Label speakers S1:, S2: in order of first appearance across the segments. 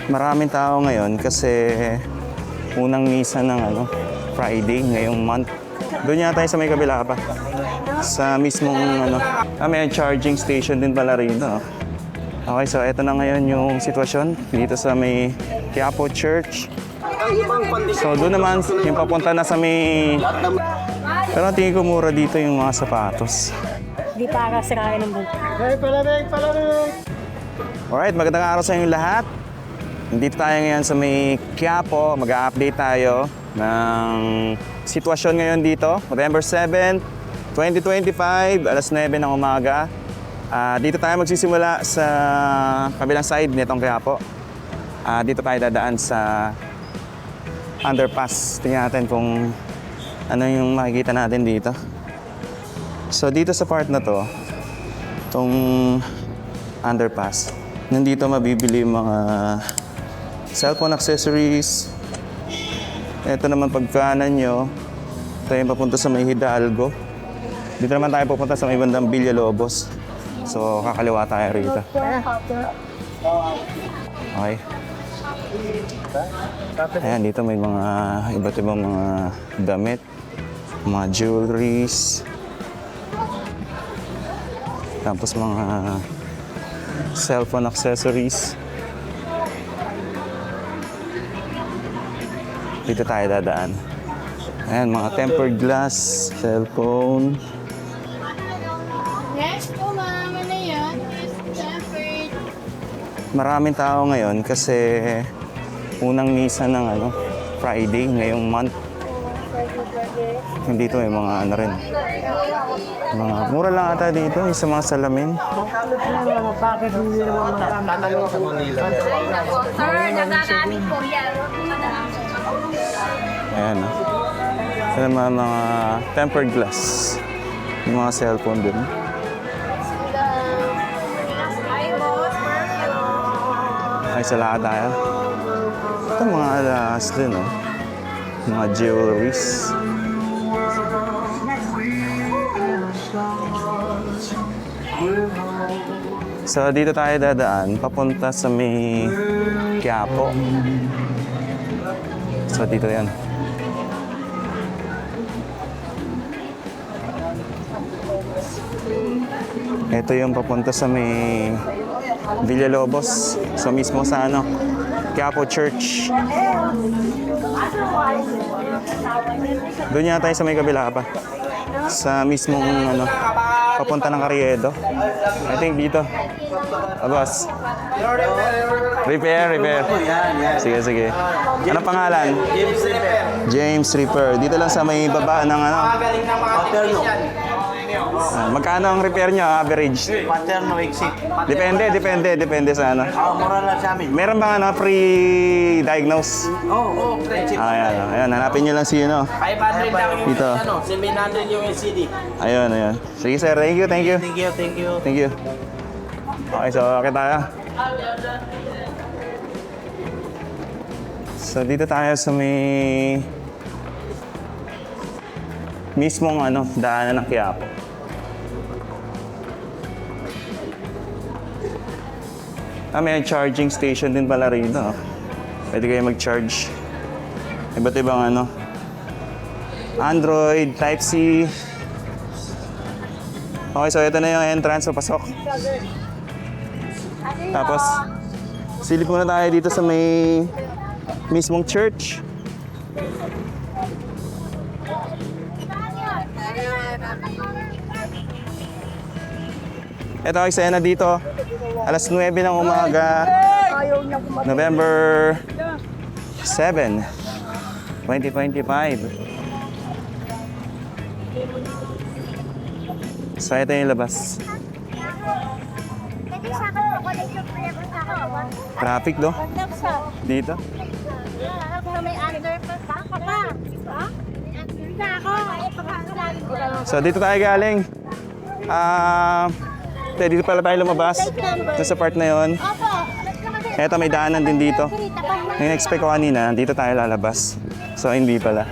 S1: Maraming tao ngayon kasi unang misa ng Friday ngayong month. Doon yata tayo sa may kabila pa. Sa mismong may charging station din pala rito. Okay, so eto na ngayon yung sitwasyon dito sa may Quiapo Church. So doon naman yung papunta na sa may... Pero tingin ko mura dito yung mga sapatos.
S2: Di para sirain ng buto.
S1: Alright, magandang araw sa inyo lahat. Nandito tayo ngayon sa may Quiapo. Mag-a-update tayo ng sitwasyon ngayon dito. November 7, 2025, alas 9 ng umaga. Dito tayo magsisimula sa kabilang side nitong Quiapo. Dito tayo dadaan sa underpass. Tingnan natin kung ano yung makikita natin dito. So dito sa part na to, itong underpass, nandito mabibili yung mga cellphone accessories. Ito naman pagkanan nyo, tayo papunta sa may Hidalgo. Dito naman tayo pupunta sa may bandang Villalobos. So kakaliwa tayo rito. Okay. Ayan, dito may mga iba't ibang mga damit, mga jewelries, tapos mga cellphone accessories. Dito tayo dadaan. Ayan, mga tempered glass, cellphone.
S3: Yes po, ma'am. Ano yan? Yes, tempered.
S1: Maraming tao ngayon kasi unang misa ng Friday ngayong month. Dito may mga rin. Mga mura lang ata dito, yung sa mga salamin.
S3: Sir, nagagamit po yan.
S1: Ayan, Ayan mga tempered glass. Yung mga cellphone din. Ay, sa lahat tayo. Ito mga alas din, mga jewelries. So, dito tayo dadaan, papunta sa may Quiapo. So, dito yan. Ito yung papunta sa may Villalobos. So, mismo sa Quiapo Church. Doon yata tayo sa may kabila pa. Sa mismong papunta ng Carriedo. I think dito. Boss. Repair. Sige. Ano pangalan? James Repair. Dito lang sa may baba ng magkano ang repair nyo, average?
S4: Paterno exit.
S1: Depende sa
S4: Mura lang sa amin.
S1: Meron bang free diagnose?
S4: Oo, friendship.
S1: Ayan, hanapin nyo lang si
S4: 500 lang yung
S1: Dito.
S4: 700 yung LCD.
S1: Ayun. Sige sir, thank you.
S4: Thank you.
S1: Okay, so okay tayo. So dito tayo sa may mismong daanan ng Quiapo. May charging station din pala rito. Pwede kayo mag-charge. Iba't ibang Android, Type-C. Okay, so ito na yung entrance, so pasok. Tapos, silip muna tayo dito sa may mismong church. Ito ang eksena dito. Alas 9 ng umaga. November 7, 2025. So ito yung labas. Traffic do? Dito?
S3: May underpass pa.
S1: So dito tayo galing. Dito pala tayo lumabas. Doon sa part na yon. Eto, may daanan din dito. Yung expect ko kanina, dito tayo lalabas. So hindi pala.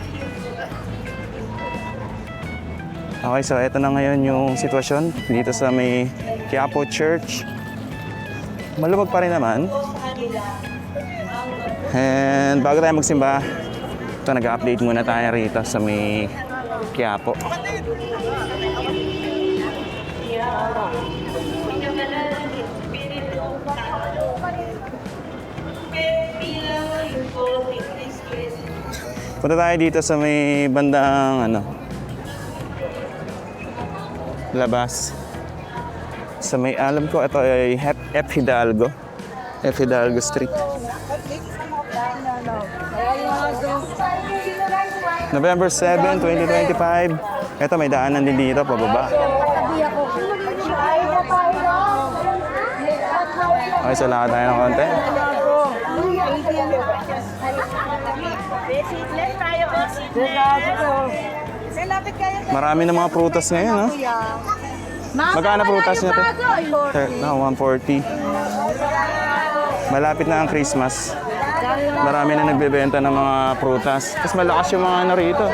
S1: Okay, so eto na ngayon yung sitwasyon dito sa may Quiapo Church. Maluwag pa rin naman. And bago tayo magsimba, ito nag-update muna tayo rito sa may Quiapo. Punta tayo dito sa may bandang labas. Sa may, alam ko, ito ay F. Hidalgo. F. Hidalgo Street. November 7, 2025. Ito, may daanan din dito, pababa. Okay, so lakad tayo ng konti. Marami na mga prutas ngayon, no? Magkano prutas nyo? 140. Malapit na ang Christmas. Marami na nagbebenta ng mga prutas. Tapos malakas yung mga rito.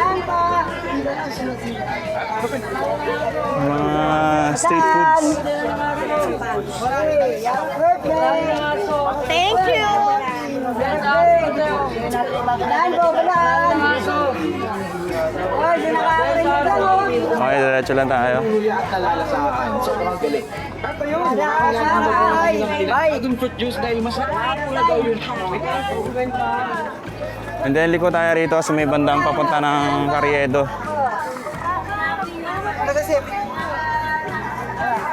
S1: Mga street foods.
S2: Thank you!
S1: Okay, diretso lang tayo. And then liko tayo rito sa may bandang papunta ng Carriedo.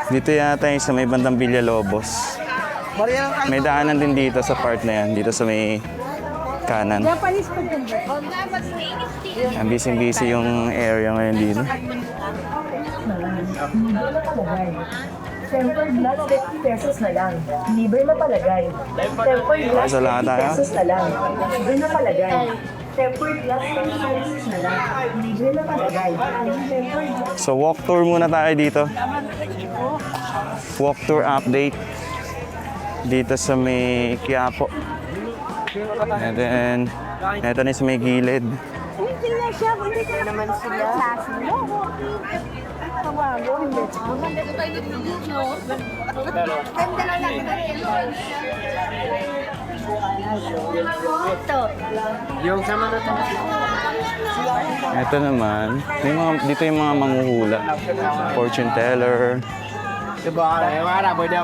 S1: Dito yata yung sa may bandang Villalobos. May daanan din dito sa part na yan, dito sa may kanan. Ang busy-busy yung area ngayon dito.
S5: Tempered glass, 50 pesos na lang. Libre na palagay. Tempered glass,
S1: So, lahat
S5: 50
S1: tayo?
S5: pesos na lang. Libre na palagay. Tempered glass, 50 pesos na lang. Libre na palagay. Tempered glass.
S1: So walk tour muna tayo dito. Walk tour update. Dito sa may Quiapo. And then, eto na sa may gilid.
S2: Hindi na siya, hindi ka naman sila.
S4: Yung sama na to.
S1: Ito naman, may mga, dito yung mga manghuhula. Fortune teller.
S4: Diba? Wala mo na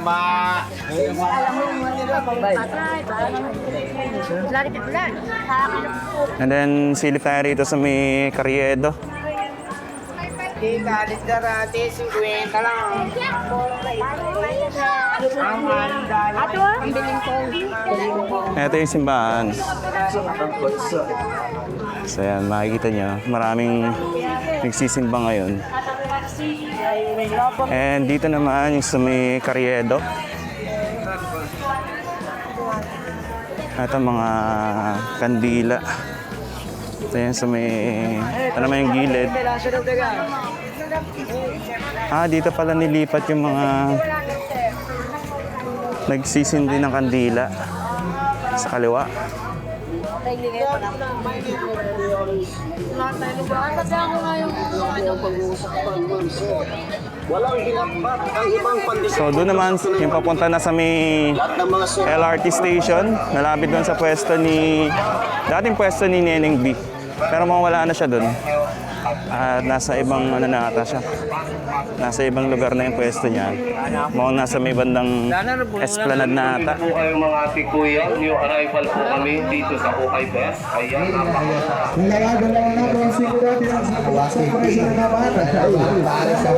S1: And then, silip tayo rito sa may Carriedo.
S4: Alis darati, 50 lang.
S1: Ito yung simbahan. So yan, makikita nyo, maraming nagsisimba ngayon. And dito naman yung sa may Carriedo. Ito mga kandila. Ito yan sa may, ito naman yung gilid. Dito pala nilipat yung mga nagsisindi ng kandila sa kaliwa. So doon naman yung papunta na sa may LRT station, nalapit doon sa pwesto ni dating pwesto ni Neneng B. Pero mawala na siya doon. At nasa ibang na ata siya. Nasa ibang lugar na yung pwesto niya. Mukhang nasa may bandang Esplanade na ata.
S6: Po kayong mga tikuya, new arrival po kami dito sa Ukay Best. Ayan,
S7: Nalaga lang na po ang seguridad sa operation naman. Para sa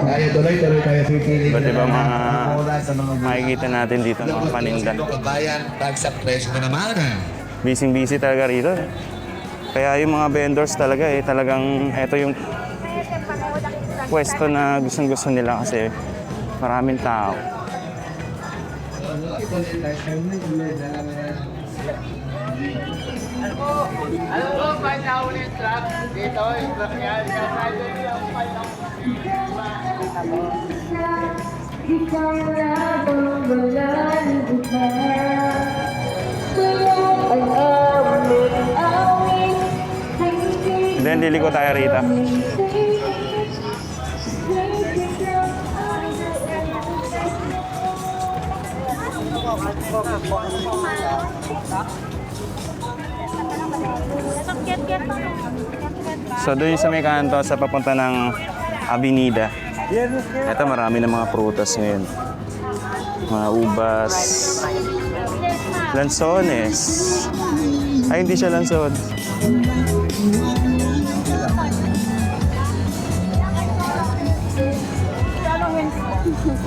S7: ay tuloy-tuloy tayo sa piling.
S1: Iba't ibang mga makikita natin dito mga paninda.
S7: Kabayan, tag sa presyo naman.
S1: Busy talaga rito. Kaya yung mga vendors talaga talagang eto yung pwesto na gustong-gusto nila kasi maraming tao. Then liliko tayo rito. So doon yung sa may kanto sa papunta ng Avenida. Ito marami ng mga prutas ngayon. Mga ubas. Lansones. Ay, hindi siya lanson.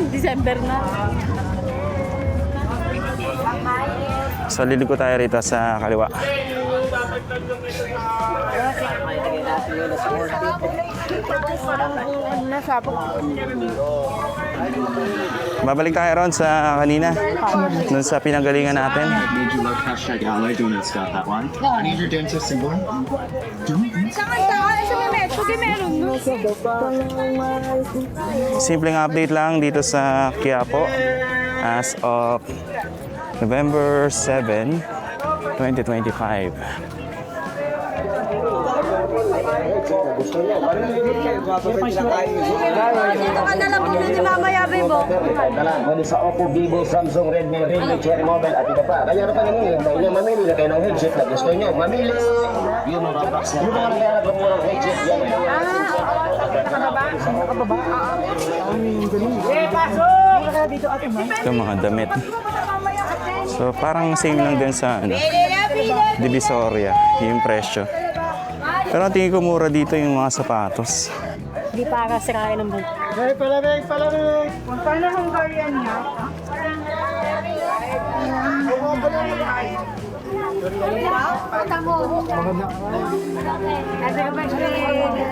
S2: December na.
S1: So liliko tayo rito sa kaliwa. Babalik tayo ron sa kanina. Doon sa pinanggalingan natin.
S7: Need you love hashtag ally donuts got that one. I need your dentist symbol.
S1: Simpleng update lang dito sa Quiapo as of November 7, 2025.
S2: Dito ka na lang muna ni Mama Yabe mo.
S8: Mali sa Oppo, Vivo, Samsung, Redmi, Realme, Cherry Mobile at iba pa. Kaya pa ngayon, yung inyo mamili na kayo ng headset na gusto nyo. Mamili! Yung mga box na. Yung mga nangyarap ng murang headset yan.
S1: Ito mga damit. So parang same lang din sa Divisoria, yung presyo. Pero ang tingin ko mura dito yung mga sapatos.
S2: Hindi para sirain ng buhok.
S4: Palamig!
S2: Paano kung ganyan niya?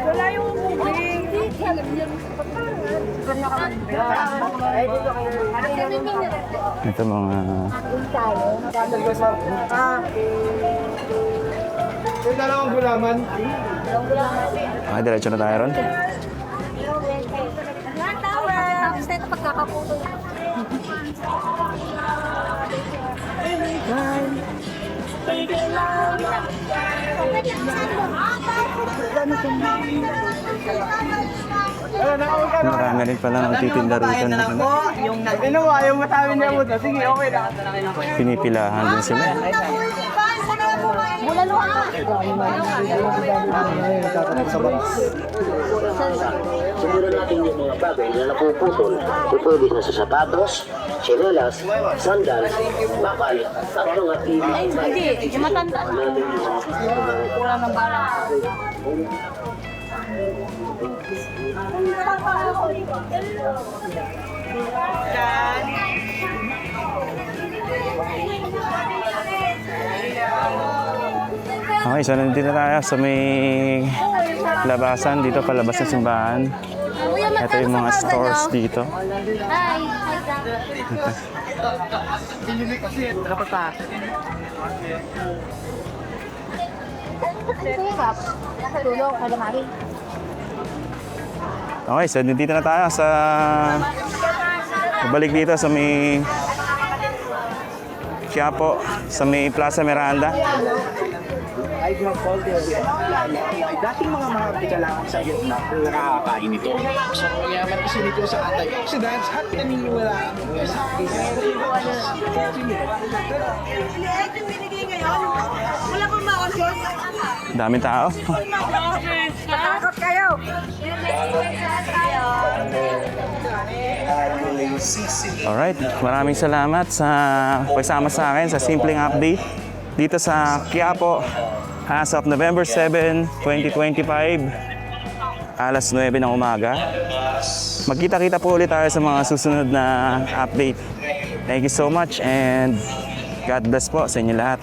S2: Wala yung movie.
S1: Ito mga...
S4: Yung dalawang gulaman.
S1: Okay, diretso na tayo ron.
S2: Tapos na ito pagkakaputo.
S1: Marami rin pala nagtitinda rito.
S4: Ginawa, yung masabi niya mo. Sige, okay na.
S1: Pinipilahan din sila.
S8: Siguro natin yung mga bagay na napuputol. Pwede na sa sapatos, tsinelas, sandals, bakal, at mga
S2: Hindi, yung matanda na. Wala ng bala.
S1: Okay, so nandito tayo sa may labasan dito, palabas ng simbahan. Ito yung mga stores dito.
S3: Hi.
S1: Okay, so nandito na tayo sa... Balik dito sa may... Quiapo, sa may Plaza Miranda.
S7: Dating mga mahapdi lang sa Vietnam na nakakakain ito. So, yaman kasi nito sa antioxidants at naniniwala sa
S2: Wala pang makasyon.
S1: Daming tao.
S2: Takot kayo.
S1: Alright, maraming salamat sa pagsama sa akin sa simpleng update dito sa Quiapo as of November 7, 2025, alas 9 ng umaga. Magkita-kita po ulit tayo sa mga susunod na update. Thank you so much and God bless po sa inyo lahat.